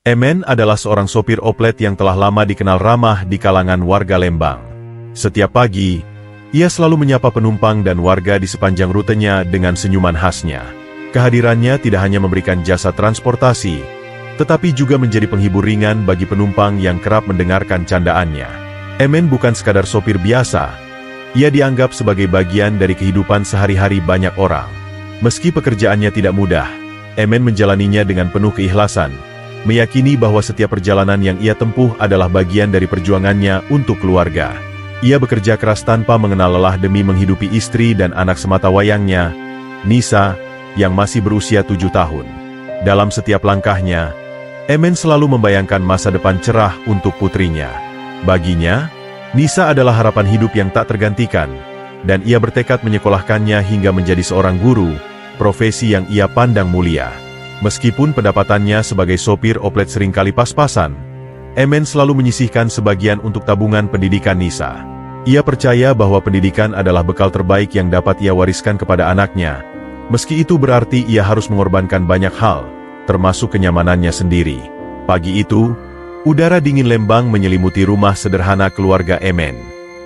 Emen adalah seorang sopir oplet yang telah lama dikenal ramah di kalangan warga Lembang. Setiap pagi, ia selalu menyapa penumpang dan warga di sepanjang rutenya dengan senyuman khasnya. Kehadirannya tidak hanya memberikan jasa transportasi, tetapi juga menjadi penghibur ringan bagi penumpang yang kerap mendengarkan candaannya. Emen bukan sekadar sopir biasa, ia dianggap sebagai bagian dari kehidupan sehari-hari banyak orang. Meski pekerjaannya tidak mudah, Emen menjalaninya dengan penuh keikhlasan, meyakini bahwa setiap perjalanan yang ia tempuh adalah bagian dari perjuangannya untuk keluarga. Ia bekerja keras tanpa mengenal lelah demi menghidupi istri dan anak sematawayangnya, Nisa, yang masih berusia 7 tahun. Dalam setiap langkahnya, Emen selalu membayangkan masa depan cerah untuk putrinya. Baginya, Nisa adalah harapan hidup yang tak tergantikan, dan ia bertekad menyekolahkannya hingga menjadi seorang guru, profesi yang ia pandang mulia. Meskipun pendapatannya sebagai sopir oplet seringkali pas-pasan, Emen selalu menyisihkan sebagian untuk tabungan pendidikan Nisa. Ia percaya bahwa pendidikan adalah bekal terbaik yang dapat ia wariskan kepada anaknya, meski itu berarti ia harus mengorbankan banyak hal, termasuk kenyamanannya sendiri. Pagi itu, udara dingin Lembang menyelimuti rumah sederhana keluarga Emen.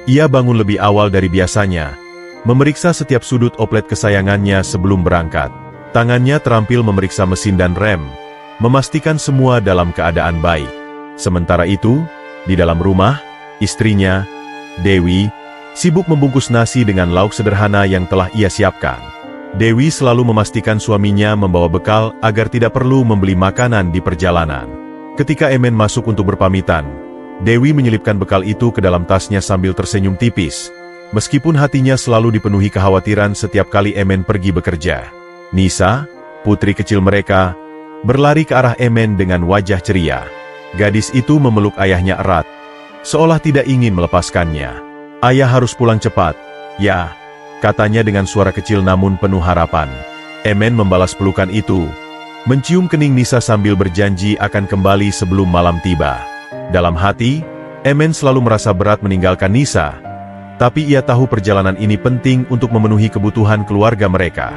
Ia bangun lebih awal dari biasanya, memeriksa setiap sudut oplet kesayangannya sebelum berangkat. Tangannya terampil memeriksa mesin dan rem, memastikan semua dalam keadaan baik. Sementara itu, di dalam rumah, istrinya, Dewi, sibuk membungkus nasi dengan lauk sederhana yang telah ia siapkan. Dewi selalu memastikan suaminya membawa bekal agar tidak perlu membeli makanan di perjalanan. Ketika Emen masuk untuk berpamitan, Dewi menyelipkan bekal itu ke dalam tasnya sambil tersenyum tipis, meskipun hatinya selalu dipenuhi kekhawatiran setiap kali Emen pergi bekerja. Nisa, putri kecil mereka, berlari ke arah Emen dengan wajah ceria. Gadis itu memeluk ayahnya erat, seolah tidak ingin melepaskannya. "Ayah harus pulang cepat, ya," katanya dengan suara kecil namun penuh harapan. Emen membalas pelukan itu, mencium kening Nisa sambil berjanji akan kembali sebelum malam tiba. Dalam hati, Emen selalu merasa berat meninggalkan Nisa, tapi ia tahu perjalanan ini penting untuk memenuhi kebutuhan keluarga mereka.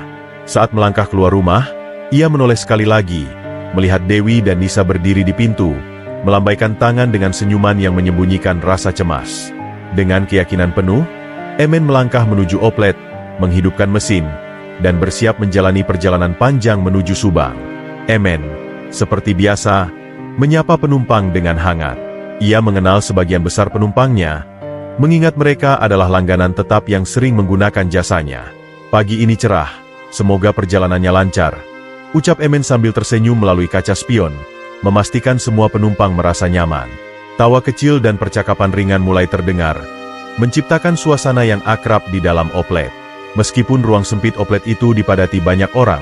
Saat melangkah keluar rumah, ia menoleh sekali lagi, melihat Dewi dan Nisa berdiri di pintu, melambaikan tangan dengan senyuman yang menyembunyikan rasa cemas. Dengan keyakinan penuh, Emen melangkah menuju oplet, menghidupkan mesin, dan bersiap menjalani perjalanan panjang menuju Subang. Emen, seperti biasa, menyapa penumpang dengan hangat. Ia mengenal sebagian besar penumpangnya, mengingat mereka adalah langganan tetap yang sering menggunakan jasanya. "Pagi ini cerah. Semoga perjalanannya lancar," ucap Emen sambil tersenyum melalui kaca spion, memastikan semua penumpang merasa nyaman. Tawa kecil dan percakapan ringan mulai terdengar, menciptakan suasana yang akrab di dalam oplet. Meskipun ruang sempit oplet itu dipadati banyak orang,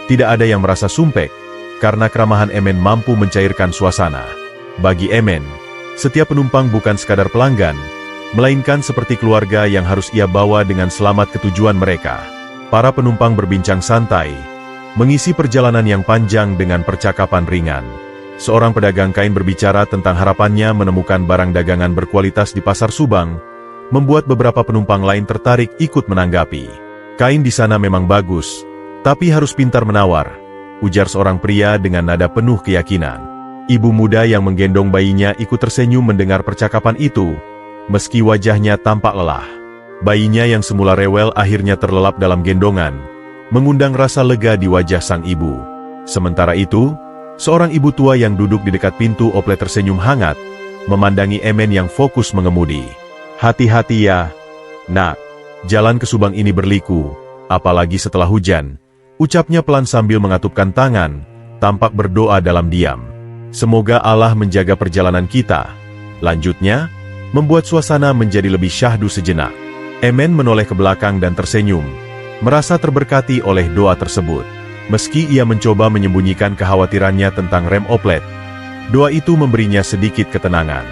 tidak ada yang merasa sumpek, karena keramahan Emen mampu mencairkan suasana. Bagi Emen, setiap penumpang bukan sekadar pelanggan, melainkan seperti keluarga yang harus ia bawa dengan selamat ke tujuan mereka. Para penumpang berbincang santai, mengisi perjalanan yang panjang dengan percakapan ringan. Seorang pedagang kain berbicara tentang harapannya menemukan barang dagangan berkualitas di Pasar Subang, membuat beberapa penumpang lain tertarik ikut menanggapi. "Kain di sana memang bagus, tapi harus pintar menawar," ujar seorang pria dengan nada penuh keyakinan. Ibu muda yang menggendong bayinya ikut tersenyum mendengar percakapan itu, meski wajahnya tampak lelah. Bayinya yang semula rewel akhirnya terlelap dalam gendongan, mengundang rasa lega di wajah sang ibu. Sementara itu, seorang ibu tua yang duduk di dekat pintu oplet tersenyum hangat, memandangi Emen yang fokus mengemudi. "Hati-hati ya, nak. Jalan ke Subang ini berliku, apalagi setelah hujan," ucapnya pelan sambil mengatupkan tangan, tampak berdoa dalam diam. "Semoga Allah menjaga perjalanan kita," lanjutnya, membuat suasana menjadi lebih syahdu sejenak. Emen menoleh ke belakang dan tersenyum, merasa terberkati oleh doa tersebut. Meski ia mencoba menyembunyikan kekhawatirannya tentang rem oplet, doa itu memberinya sedikit ketenangan.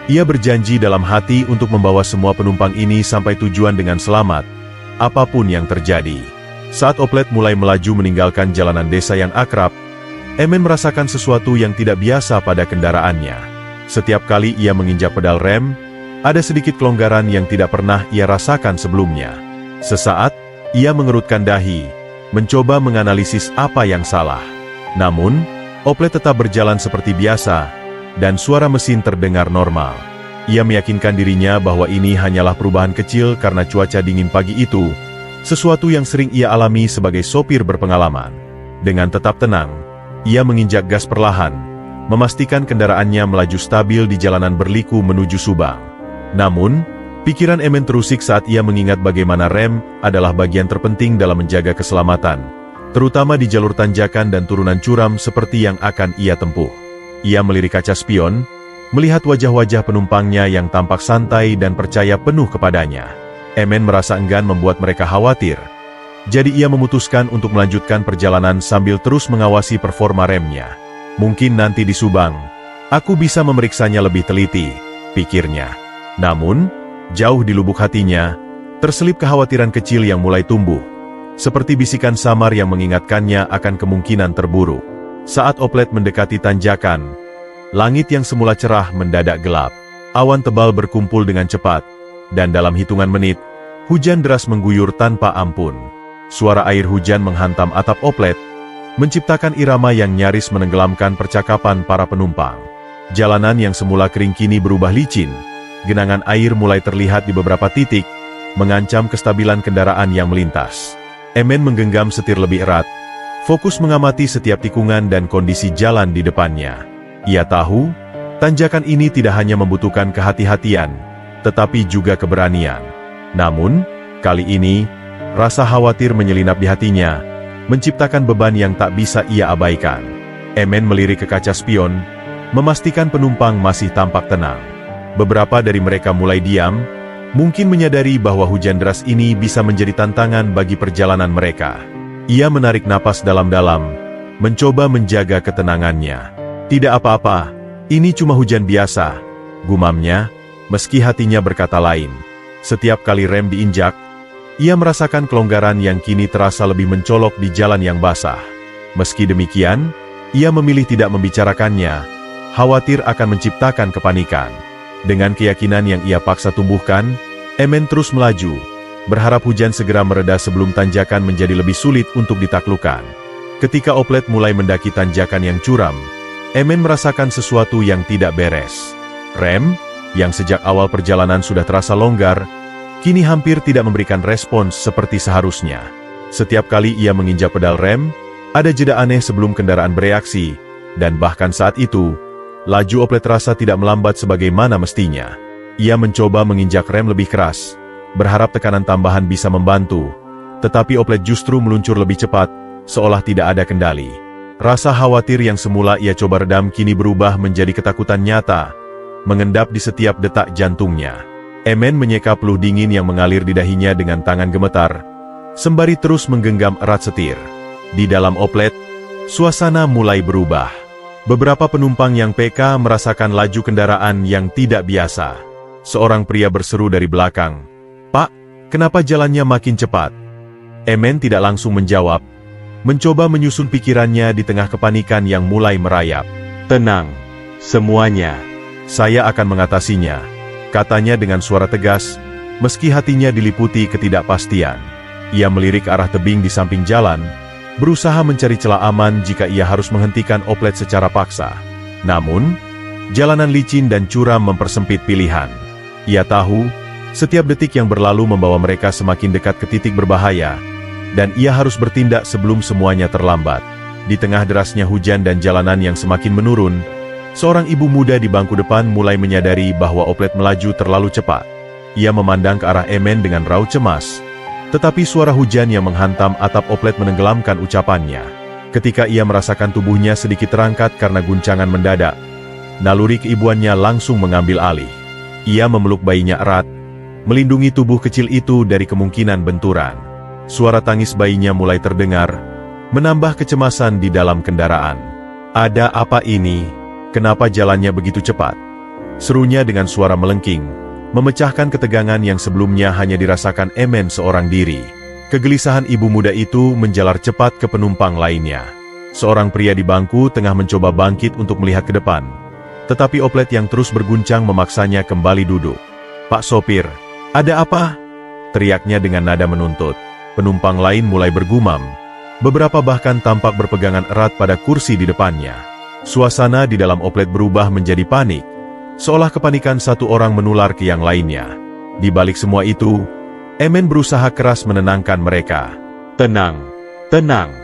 Ia berjanji dalam hati untuk membawa semua penumpang ini sampai tujuan dengan selamat, apapun yang terjadi. Saat oplet mulai melaju meninggalkan jalanan desa yang akrab, Emen merasakan sesuatu yang tidak biasa pada kendaraannya. Setiap kali ia menginjak pedal rem, ada sedikit kelonggaran yang tidak pernah ia rasakan sebelumnya. Sesaat, ia mengerutkan dahi, mencoba menganalisis apa yang salah. Namun, Oplet tetap berjalan seperti biasa, dan suara mesin terdengar normal. Ia meyakinkan dirinya bahwa ini hanyalah perubahan kecil karena cuaca dingin pagi itu, sesuatu yang sering ia alami sebagai sopir berpengalaman. Dengan tetap tenang, ia menginjak gas perlahan, memastikan kendaraannya melaju stabil di jalanan berliku menuju Subang. Namun, pikiran Emen terusik saat ia mengingat bagaimana rem adalah bagian terpenting dalam menjaga keselamatan, terutama di jalur tanjakan dan turunan curam seperti yang akan ia tempuh. Ia melirik kaca spion, melihat wajah-wajah penumpangnya yang tampak santai dan percaya penuh kepadanya. Emen merasa enggan membuat mereka khawatir. Jadi ia memutuskan untuk melanjutkan perjalanan sambil terus mengawasi performa remnya. Mungkin nanti di Subang, aku bisa memeriksanya lebih teliti, pikirnya. Namun, jauh di lubuk hatinya, terselip kekhawatiran kecil yang mulai tumbuh. Seperti bisikan samar yang mengingatkannya akan kemungkinan terburuk. Saat Oplet mendekati tanjakan, langit yang semula cerah mendadak gelap. Awan tebal berkumpul dengan cepat, dan dalam hitungan menit, hujan deras mengguyur tanpa ampun. Suara air hujan menghantam atap Oplet, menciptakan irama yang nyaris menenggelamkan percakapan para penumpang. Jalanan yang semula kering kini berubah licin. Genangan air mulai terlihat di beberapa titik, mengancam kestabilan kendaraan yang melintas. Emen menggenggam setir lebih erat, fokus mengamati setiap tikungan dan kondisi jalan di depannya. Ia tahu, tanjakan ini tidak hanya membutuhkan kehati-hatian, tetapi juga keberanian. Namun, kali ini, rasa khawatir menyelinap di hatinya, menciptakan beban yang tak bisa ia abaikan. Emen melirik ke kaca spion, memastikan penumpang masih tampak tenang. Beberapa dari mereka mulai diam, mungkin menyadari bahwa hujan deras ini bisa menjadi tantangan bagi perjalanan mereka. Ia menarik napas dalam-dalam, mencoba menjaga ketenangannya. Tidak apa-apa, ini cuma hujan biasa, gumamnya, meski hatinya berkata lain. Setiap kali rem diinjak, ia merasakan kelonggaran yang kini terasa lebih mencolok di jalan yang basah. Meski demikian, ia memilih tidak membicarakannya, khawatir akan menciptakan kepanikan. Dengan keyakinan yang ia paksa tumbuhkan, Emen terus melaju, berharap hujan segera mereda sebelum tanjakan menjadi lebih sulit untuk ditaklukkan. Ketika Oplet mulai mendaki tanjakan yang curam, Emen merasakan sesuatu yang tidak beres. Rem, yang sejak awal perjalanan sudah terasa longgar, kini hampir tidak memberikan respons seperti seharusnya. Setiap kali ia menginjak pedal rem, ada jeda aneh sebelum kendaraan bereaksi, dan bahkan saat itu, laju Oplet terasa tidak melambat sebagaimana mestinya. Ia mencoba menginjak rem lebih keras, berharap tekanan tambahan bisa membantu, tetapi Oplet justru meluncur lebih cepat, seolah tidak ada kendali. Rasa khawatir yang semula ia coba redam kini berubah menjadi ketakutan nyata, mengendap di setiap detak jantungnya. Emen menyeka peluh dingin yang mengalir di dahinya dengan tangan gemetar, sembari terus menggenggam erat setir. Di dalam Oplet, suasana mulai berubah. Beberapa penumpang yang PK merasakan laju kendaraan yang tidak biasa. Seorang pria berseru dari belakang, "Pak, kenapa jalannya makin cepat?" Emen tidak langsung menjawab, mencoba menyusun pikirannya di tengah kepanikan yang mulai merayap. "Tenang, semuanya. Saya akan mengatasinya," katanya dengan suara tegas, meski hatinya diliputi ketidakpastian. Ia melirik ke arah tebing di samping jalan, berusaha mencari celah aman jika ia harus menghentikan Oplet secara paksa. Namun, jalanan licin dan curam mempersempit pilihan. Ia tahu, setiap detik yang berlalu membawa mereka semakin dekat ke titik berbahaya, dan ia harus bertindak sebelum semuanya terlambat. Di tengah derasnya hujan dan jalanan yang semakin menurun, seorang ibu muda di bangku depan mulai menyadari bahwa Oplet melaju terlalu cepat. Ia memandang ke arah Emen dengan raut cemas, tetapi suara hujan yang menghantam atap Oplet menenggelamkan ucapannya. Ketika ia merasakan tubuhnya sedikit terangkat karena guncangan mendadak, naluri keibuannya langsung mengambil alih. Ia memeluk bayinya erat, melindungi tubuh kecil itu dari kemungkinan benturan. Suara tangis bayinya mulai terdengar, menambah kecemasan di dalam kendaraan. "Ada apa ini? Kenapa jalannya begitu cepat?" serunya dengan suara melengking, memecahkan ketegangan yang sebelumnya hanya dirasakan Emen seorang diri. Kegelisahan ibu muda itu menjalar cepat ke penumpang lainnya. Seorang pria di bangku tengah mencoba bangkit untuk melihat ke depan, tetapi Oplet yang terus berguncang memaksanya kembali duduk. "Pak sopir, ada apa?" teriaknya dengan nada menuntut. Penumpang lain mulai bergumam, beberapa bahkan tampak berpegangan erat pada kursi di depannya. Suasana di dalam oplet berubah menjadi panik, seolah kepanikan satu orang menular ke yang lainnya. Di balik semua itu, Emen berusaha keras menenangkan mereka. "Tenang, tenang.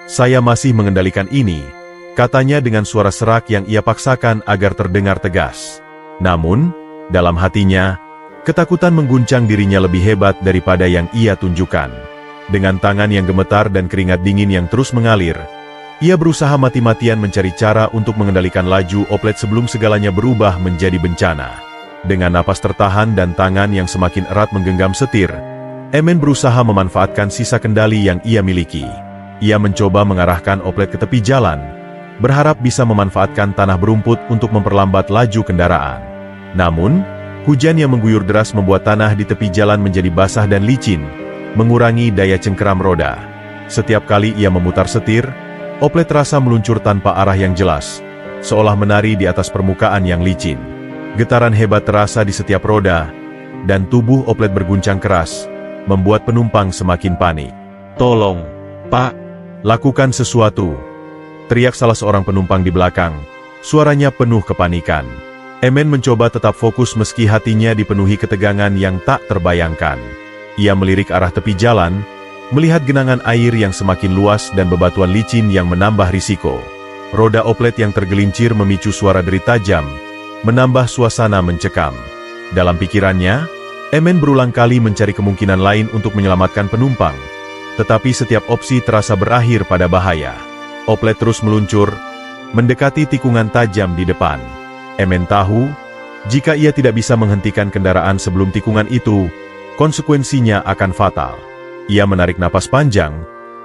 Saya masih mengendalikan ini," katanya dengan suara serak yang ia paksakan agar terdengar tegas. Namun, dalam hatinya, ketakutan mengguncang dirinya lebih hebat daripada yang ia tunjukkan. Dengan tangan yang gemetar dan keringat dingin yang terus mengalir, ia berusaha mati-matian mencari cara untuk mengendalikan laju oplet sebelum segalanya berubah menjadi bencana. Dengan napas tertahan dan tangan yang semakin erat menggenggam setir, Emen berusaha memanfaatkan sisa kendali yang ia miliki. Ia mencoba mengarahkan oplet ke tepi jalan, berharap bisa memanfaatkan tanah berumput untuk memperlambat laju kendaraan. Namun, hujan yang mengguyur deras membuat tanah di tepi jalan menjadi basah dan licin, mengurangi daya cengkeram roda. Setiap kali ia memutar setir, oplet terasa meluncur tanpa arah yang jelas, seolah menari di atas permukaan yang licin. Getaran hebat terasa di setiap roda, dan tubuh oplet berguncang keras, membuat penumpang semakin panik. "Tolong, Pak, lakukan sesuatu," teriak salah seorang penumpang di belakang, suaranya penuh kepanikan. Emen mencoba tetap fokus meski hatinya dipenuhi ketegangan yang tak terbayangkan. Ia melirik arah tepi jalan, melihat genangan air yang semakin luas dan bebatuan licin yang menambah risiko. Roda oplet yang tergelincir memicu suara deri tajam, menambah suasana mencekam. Dalam pikirannya, Emen berulang kali mencari kemungkinan lain untuk menyelamatkan penumpang, tetapi setiap opsi terasa berakhir pada bahaya. Oplet terus meluncur, mendekati tikungan tajam di depan. Emen tahu, jika ia tidak bisa menghentikan kendaraan sebelum tikungan itu, konsekuensinya akan fatal. Ia menarik napas panjang,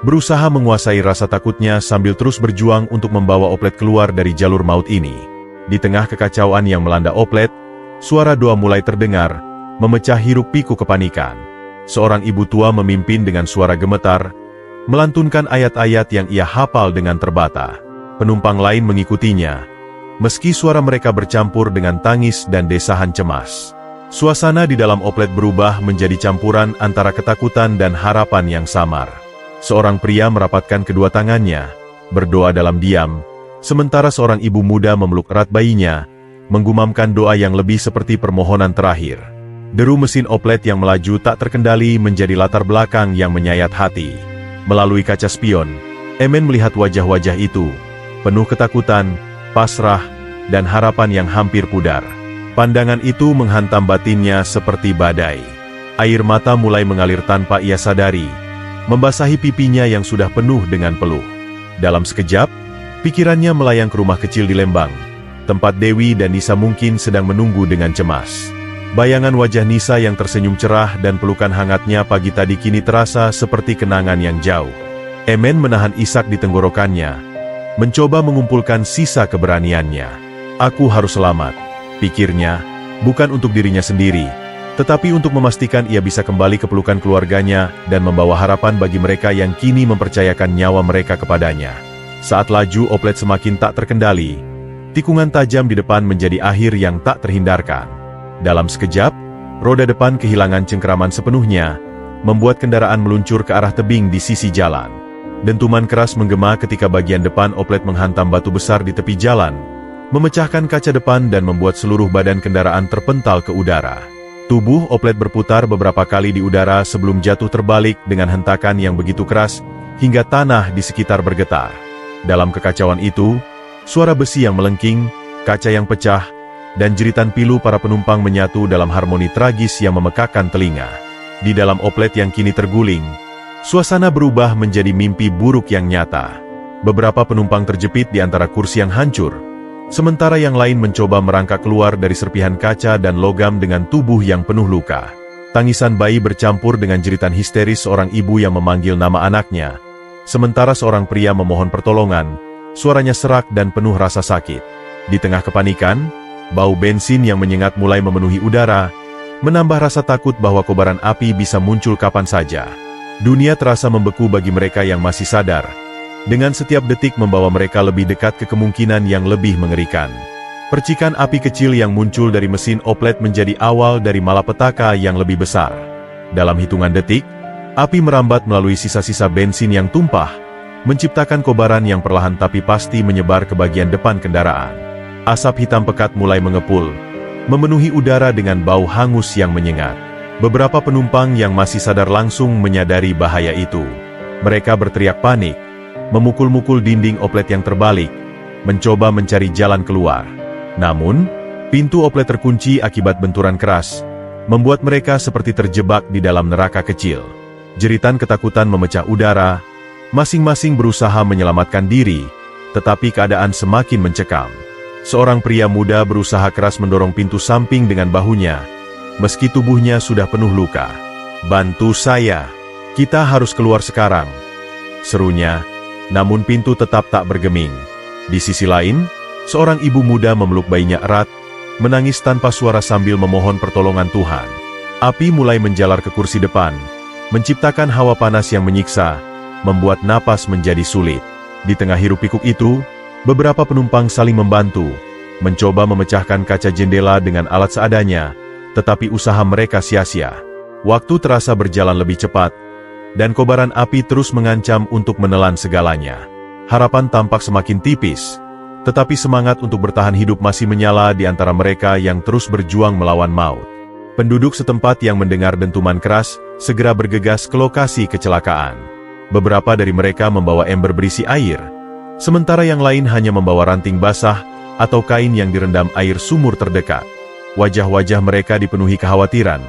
berusaha menguasai rasa takutnya sambil terus berjuang untuk membawa oplet keluar dari jalur maut ini. Di tengah kekacauan yang melanda oplet, suara doa mulai terdengar, memecah hiruk-pikuk kepanikan. Seorang ibu tua memimpin dengan suara gemetar, melantunkan ayat-ayat yang ia hafal dengan terbata. Penumpang lain mengikutinya, meski suara mereka bercampur dengan tangis dan desahan cemas. Suasana di dalam oplet berubah menjadi campuran antara ketakutan dan harapan yang samar. Seorang pria merapatkan kedua tangannya, berdoa dalam diam, sementara seorang ibu muda memeluk erat bayinya, menggumamkan doa yang lebih seperti permohonan terakhir. Deru mesin oplet yang melaju tak terkendali menjadi latar belakang yang menyayat hati. Melalui kaca spion, Emen melihat wajah-wajah itu, penuh ketakutan, pasrah, dan harapan yang hampir pudar. Pandangan itu menghantam batinnya seperti badai. Air mata mulai mengalir tanpa ia sadari, membasahi pipinya yang sudah penuh dengan peluh. Dalam sekejap, pikirannya melayang ke rumah kecil di Lembang, tempat Dewi dan Nisa mungkin sedang menunggu dengan cemas. Bayangan wajah Nisa yang tersenyum cerah dan pelukan hangatnya pagi tadi kini terasa seperti kenangan yang jauh. Emen menahan isak di tenggorokannya, mencoba mengumpulkan sisa keberaniannya. "Aku harus selamat," pikirnya, bukan untuk dirinya sendiri, tetapi untuk memastikan ia bisa kembali ke pelukan keluarganya dan membawa harapan bagi mereka yang kini mempercayakan nyawa mereka kepadanya. Saat laju oplet semakin tak terkendali, tikungan tajam di depan menjadi akhir yang tak terhindarkan. Dalam sekejap, roda depan kehilangan cengkeraman sepenuhnya, membuat kendaraan meluncur ke arah tebing di sisi jalan. Dentuman keras menggema ketika bagian depan oplet menghantam batu besar di tepi jalan, memecahkan kaca depan dan membuat seluruh badan kendaraan terpental ke udara. Tubuh oplet berputar beberapa kali di udara sebelum jatuh terbalik dengan hentakan yang begitu keras, hingga tanah di sekitar bergetar. Dalam kekacauan itu, suara besi yang melengking, kaca yang pecah, dan jeritan pilu para penumpang menyatu dalam harmoni tragis yang memekakkan telinga. Di dalam oplet yang kini terguling, suasana berubah menjadi mimpi buruk yang nyata. Beberapa penumpang terjepit di antara kursi yang hancur, sementara yang lain mencoba merangkak keluar dari serpihan kaca dan logam dengan tubuh yang penuh luka. Tangisan bayi bercampur dengan jeritan histeris seorang ibu yang memanggil nama anaknya, sementara seorang pria memohon pertolongan, suaranya serak dan penuh rasa sakit. Di tengah kepanikan, bau bensin yang menyengat mulai memenuhi udara, menambah rasa takut bahwa kobaran api bisa muncul kapan saja. Dunia terasa membeku bagi mereka yang masih sadar, dengan setiap detik membawa mereka lebih dekat ke kemungkinan yang lebih mengerikan. Percikan api kecil yang muncul dari mesin oplet menjadi awal dari malapetaka yang lebih besar. Dalam hitungan detik, api merambat melalui sisa-sisa bensin yang tumpah, menciptakan kobaran yang perlahan tapi pasti menyebar ke bagian depan kendaraan. Asap hitam pekat mulai mengepul, memenuhi udara dengan bau hangus yang menyengat. Beberapa penumpang yang masih sadar langsung menyadari bahaya itu. Mereka berteriak panik, memukul-mukul dinding oplet yang terbalik, mencoba mencari jalan keluar. Namun, pintu oplet terkunci akibat benturan keras, membuat mereka seperti terjebak di dalam neraka kecil. Jeritan ketakutan memecah udara, masing-masing berusaha menyelamatkan diri, tetapi keadaan semakin mencekam. Seorang pria muda berusaha keras mendorong pintu samping dengan bahunya, meski tubuhnya sudah penuh luka. "Bantu saya, kita harus keluar sekarang," serunya, namun pintu tetap tak bergeming. Di sisi lain, seorang ibu muda memeluk bayinya erat, menangis tanpa suara sambil memohon pertolongan Tuhan. Api mulai menjalar ke kursi depan, menciptakan hawa panas yang menyiksa, membuat napas menjadi sulit. Di tengah hiruk-pikuk itu, beberapa penumpang saling membantu, mencoba memecahkan kaca jendela dengan alat seadanya, tetapi usaha mereka sia-sia. Waktu terasa berjalan lebih cepat, dan kobaran api terus mengancam untuk menelan segalanya. Harapan tampak semakin tipis, tetapi semangat untuk bertahan hidup masih menyala di antara mereka yang terus berjuang melawan maut. Penduduk setempat yang mendengar dentuman keras, segera bergegas ke lokasi kecelakaan. Beberapa dari mereka membawa ember berisi air, sementara yang lain hanya membawa ranting basah atau kain yang direndam air sumur terdekat. Wajah-wajah mereka dipenuhi kekhawatiran,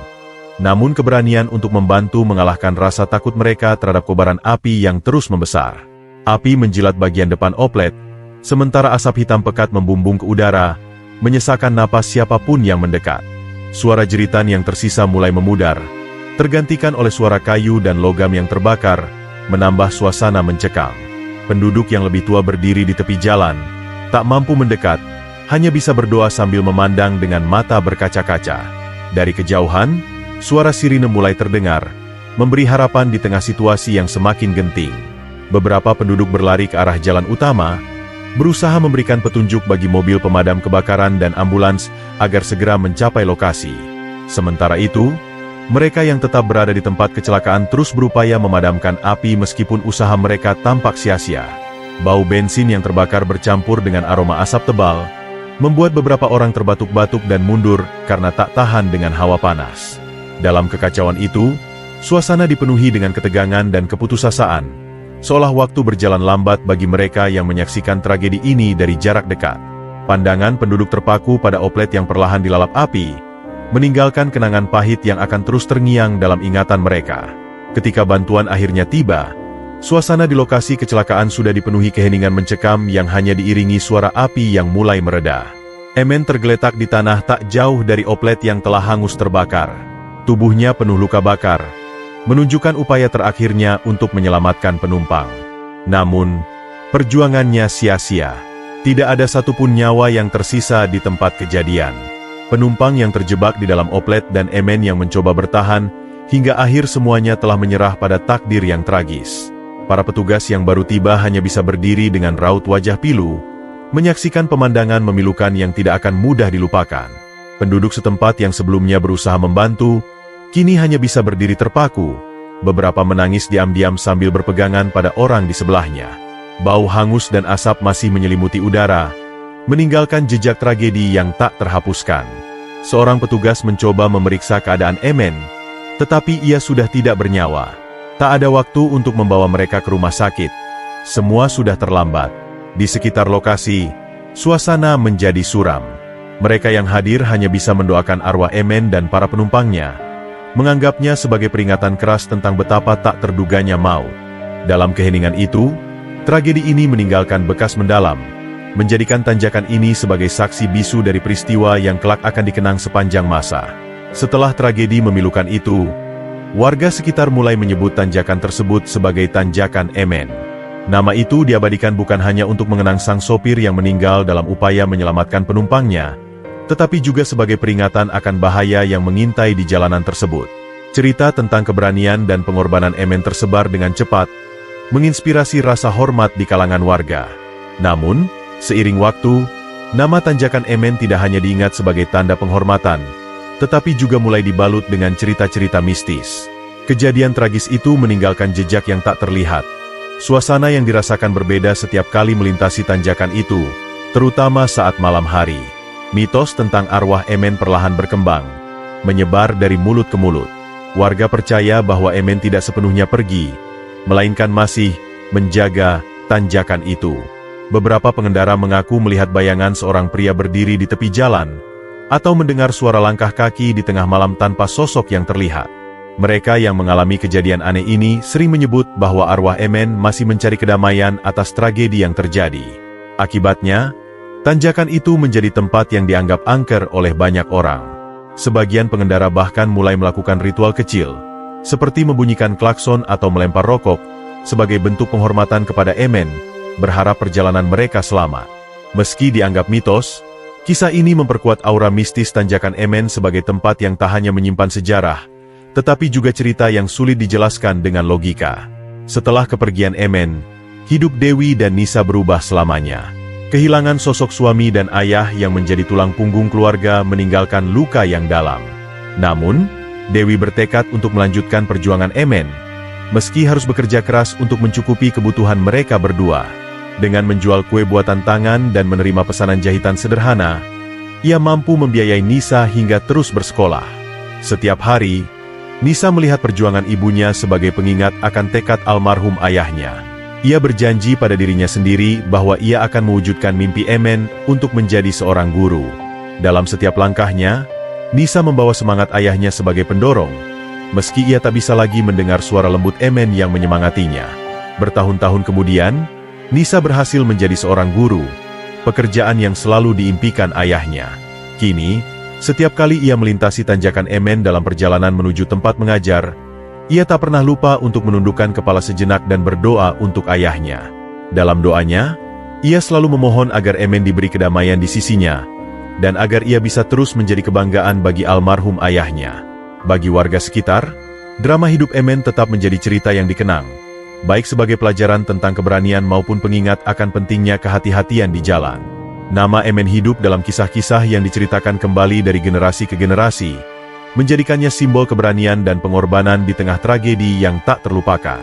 namun keberanian untuk membantu mengalahkan rasa takut mereka terhadap kobaran api yang terus membesar. Api menjilat bagian depan oplet, sementara asap hitam pekat membumbung ke udara, menyesakkan napas siapapun yang mendekat. Suara jeritan yang tersisa mulai memudar, tergantikan oleh suara kayu dan logam yang terbakar, menambah suasana mencekam. Penduduk yang lebih tua berdiri di tepi jalan, tak mampu mendekat, hanya bisa berdoa sambil memandang dengan mata berkaca-kaca. Dari kejauhan, suara sirine mulai terdengar, memberi harapan di tengah situasi yang semakin genting. Beberapa penduduk berlari ke arah jalan utama, berusaha memberikan petunjuk bagi mobil pemadam kebakaran dan ambulans agar segera mencapai lokasi. Sementara itu, mereka yang tetap berada di tempat kecelakaan terus berupaya memadamkan api meskipun usaha mereka tampak sia-sia. Bau bensin yang terbakar bercampur dengan aroma asap tebal, membuat beberapa orang terbatuk-batuk dan mundur karena tak tahan dengan hawa panas. Dalam kekacauan itu, suasana dipenuhi dengan ketegangan dan keputusasaan, seolah waktu berjalan lambat bagi mereka yang menyaksikan tragedi ini dari jarak dekat. Pandangan penduduk terpaku pada oplet yang perlahan dilalap api, meninggalkan kenangan pahit yang akan terus terngiang dalam ingatan mereka. Ketika bantuan akhirnya tiba, suasana di lokasi kecelakaan sudah dipenuhi keheningan mencekam yang hanya diiringi suara api yang mulai mereda. Emen tergeletak di tanah tak jauh dari oplet yang telah hangus terbakar. Tubuhnya penuh luka bakar, menunjukkan upaya terakhirnya untuk menyelamatkan penumpang. Namun, perjuangannya sia-sia. Tidak ada satupun nyawa yang tersisa di tempat kejadian. Penumpang yang terjebak di dalam oplet dan Emen yang mencoba bertahan, hingga akhir semuanya telah menyerah pada takdir yang tragis. Para petugas yang baru tiba hanya bisa berdiri dengan raut wajah pilu, menyaksikan pemandangan memilukan yang tidak akan mudah dilupakan. Penduduk setempat yang sebelumnya berusaha membantu, kini hanya bisa berdiri terpaku. Beberapa menangis diam-diam sambil berpegangan pada orang di sebelahnya. Bau hangus dan asap masih menyelimuti udara, meninggalkan jejak tragedi yang tak terhapuskan. Seorang petugas mencoba memeriksa keadaan Emen, tetapi ia sudah tidak bernyawa. Tak ada waktu untuk membawa mereka ke rumah sakit. Semua sudah terlambat. Di sekitar lokasi, suasana menjadi suram. Mereka yang hadir hanya bisa mendoakan arwah Emen dan para penumpangnya, menganggapnya sebagai peringatan keras tentang betapa tak terduganya maut. Dalam keheningan itu, tragedi ini meninggalkan bekas mendalam, menjadikan tanjakan ini sebagai saksi bisu dari peristiwa yang kelak akan dikenang sepanjang masa. Setelah tragedi memilukan itu, warga sekitar mulai menyebut tanjakan tersebut sebagai Tanjakan Emen. Nama itu diabadikan bukan hanya untuk mengenang sang sopir yang meninggal dalam upaya menyelamatkan penumpangnya, tetapi juga sebagai peringatan akan bahaya yang mengintai di jalanan tersebut. Cerita tentang keberanian dan pengorbanan Emen tersebar dengan cepat, menginspirasi rasa hormat di kalangan warga. Namun, seiring waktu, nama Tanjakan Emen tidak hanya diingat sebagai tanda penghormatan, tetapi juga mulai dibalut dengan cerita-cerita mistis. Kejadian tragis itu meninggalkan jejak yang tak terlihat, Suasana yang dirasakan berbeda setiap kali melintasi tanjakan itu, terutama saat malam hari. Mitos tentang arwah Emen perlahan berkembang, menyebar dari mulut ke mulut. Warga percaya bahwa Emen tidak sepenuhnya pergi, melainkan masih menjaga tanjakan itu. Beberapa pengendara mengaku melihat bayangan seorang pria berdiri di tepi jalan, atau mendengar suara langkah kaki di tengah malam tanpa sosok yang terlihat. Mereka yang mengalami kejadian aneh ini sering menyebut bahwa arwah Emen masih mencari kedamaian atas tragedi yang terjadi. Akibatnya, tanjakan itu menjadi tempat yang dianggap angker oleh banyak orang. Sebagian pengendara bahkan mulai melakukan ritual kecil, seperti membunyikan klakson atau melempar rokok, sebagai bentuk penghormatan kepada Emen, berharap perjalanan mereka selamat. Meski dianggap mitos, kisah ini memperkuat aura mistis tanjakan Emen sebagai tempat yang tak hanya menyimpan sejarah, tetapi juga cerita yang sulit dijelaskan dengan logika. Setelah kepergian Emen, hidup Dewi dan Nisa berubah selamanya. Kehilangan sosok suami dan ayah yang menjadi tulang punggung keluarga meninggalkan luka yang dalam. Namun, Dewi bertekad untuk melanjutkan perjuangan Emen, meski harus bekerja keras untuk mencukupi kebutuhan mereka berdua. Dengan menjual kue buatan tangan dan menerima pesanan jahitan sederhana, ia mampu membiayai Nisa hingga terus bersekolah. Setiap hari, Nisa melihat perjuangan ibunya sebagai pengingat akan tekad almarhum ayahnya. Ia berjanji pada dirinya sendiri bahwa ia akan mewujudkan mimpi Emen untuk menjadi seorang guru. Dalam setiap langkahnya, Nisa membawa semangat ayahnya sebagai pendorong, meski ia tak bisa lagi mendengar suara lembut Emen yang menyemangatinya. Bertahun-tahun kemudian, Nisa berhasil menjadi seorang guru, pekerjaan yang selalu diimpikan ayahnya. Kini, setiap kali ia melintasi tanjakan Emen dalam perjalanan menuju tempat mengajar, ia tak pernah lupa untuk menundukkan kepala sejenak dan berdoa untuk ayahnya. Dalam doanya, ia selalu memohon agar Emen diberi kedamaian di sisinya, dan agar ia bisa terus menjadi kebanggaan bagi almarhum ayahnya. Bagi warga sekitar, drama hidup Emen tetap menjadi cerita yang dikenang, baik sebagai pelajaran tentang keberanian maupun pengingat akan pentingnya kehati-hatian di jalan. Nama Emen hidup dalam kisah-kisah yang diceritakan kembali dari generasi ke generasi, menjadikannya simbol keberanian dan pengorbanan di tengah tragedi yang tak terlupakan.